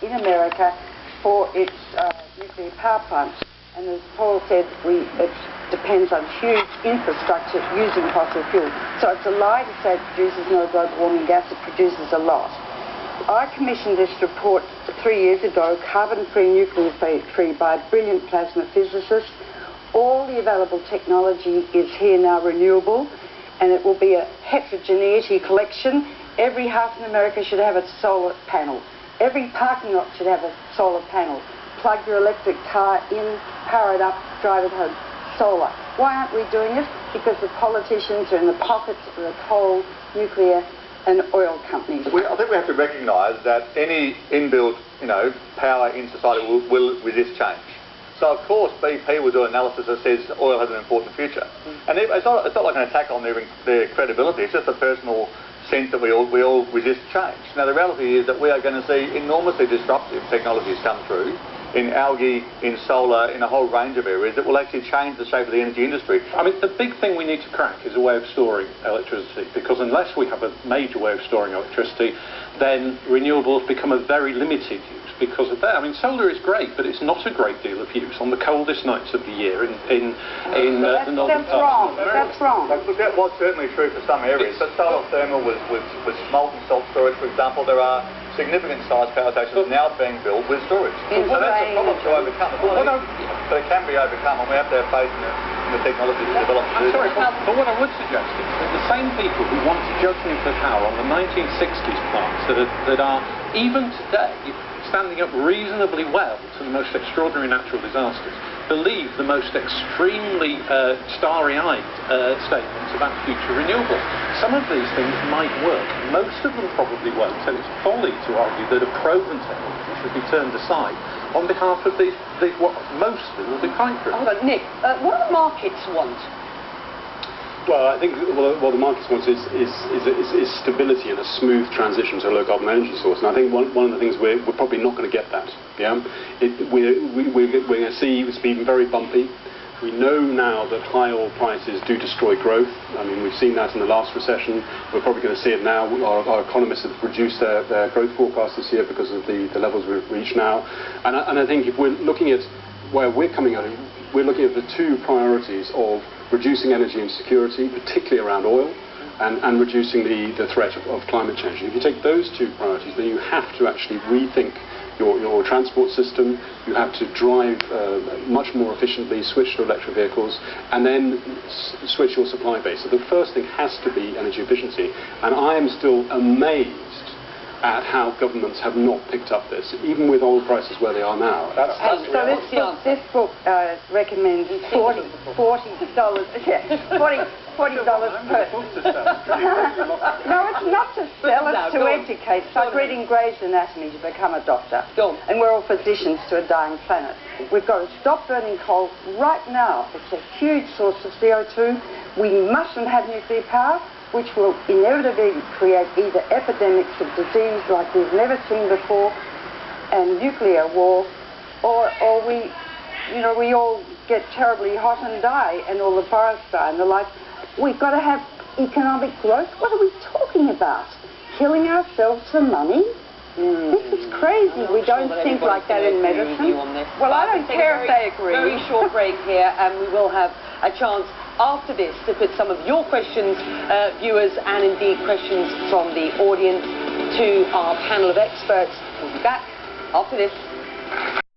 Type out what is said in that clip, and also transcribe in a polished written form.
in America for its nuclear power plants. And as Paul said, it depends on huge infrastructure using fossil fuel. So it's a lie to say it produces no global warming gas. It produces a lot. I commissioned this report 3 years ago, Carbon-Free, Nuclear-Free, by a brilliant plasma physicist. All the available technology is here now renewable, and it will be a heterogeneity collection. Every house in America should have a solar panel. Every parking lot should have a solar panel. Plug your electric car in, power it up, drive it home. Solar. Why aren't we doing it? Because the politicians are in the pockets of the coal, nuclear and oil companies. I think we have to recognise that any inbuilt, power in society will resist change. So of course BP will do an analysis that says oil has an important future. And it's not like an attack on their credibility, it's just a personal sense that we all resist change. Now the reality is that we are going to see enormously disruptive technologies come through in algae, in solar, in a whole range of areas that will actually change the shape of the energy industry. I mean, the big thing we need to crack is a way of storing electricity, because unless we have a major way of storing electricity, then renewables become a very limited use because of that. I mean, solar is great, but it's not a great deal of use on the coldest nights of the year in the northern parts. That's wrong. Look, that was certainly true for some areas, but solar thermal with molten salt storage, for example, there are significant sized power stations now being built with storage. So that's a problem to overcome. But it can be overcome, and we have to have faith in the technology to develop. I'm sorry, but what I would suggest is that the same people who want to judge nuclear power on the 1960s plants that are, even today, standing up reasonably well to the most extraordinary natural disasters, believe the most extremely starry-eyed statements about future renewables. Some of these things might work. Most of them probably won't, and it's folly to argue that a proven technology should be turned aside on behalf of these what mostly will be pipe-dream. Hold on, Nick, what do the markets want? Well, I think what the markets want is stability and a smooth transition to a low-carbon energy source. And I think one of the things we're probably not going to get that. Yeah, we're going to see it's been very bumpy. We know now that high oil prices do destroy growth. I mean, we've seen that in the last recession. We're probably going to see it now. Our economists have reduced their growth forecast this year because of the levels we've reached now. And I think if we're looking at where we're coming at it, we're looking at the two priorities of reducing energy insecurity, particularly around oil, and reducing the threat of climate change. And if you take those two priorities, then you have to actually rethink your transport system. You have to drive much more efficiently, switch to electric vehicles, and then switch your supply base. So the first thing has to be energy efficiency. And I am still amazed at how governments have not picked up this, even with oil prices where they are now. So this book recommends $40 per. No, it's not to sell, it's to educate. It's like reading Gray's Anatomy to become a doctor. And we're all physicians to a dying planet. We've got to stop burning coal right now. It's a huge source of CO2. We mustn't have nuclear power, which will inevitably create either epidemics of disease like we've never seen before, and nuclear war, or we all get terribly hot and die, and all the forests die and the like. We've got to have economic growth. What are we talking about? Killing ourselves for money? This is crazy. We don't think like that in medicine. Well, I don't care if they agree. Very short break here, and we will have a chance after this to put some of your questions, viewers, and indeed questions from the audience to our panel of experts. We'll be back after this.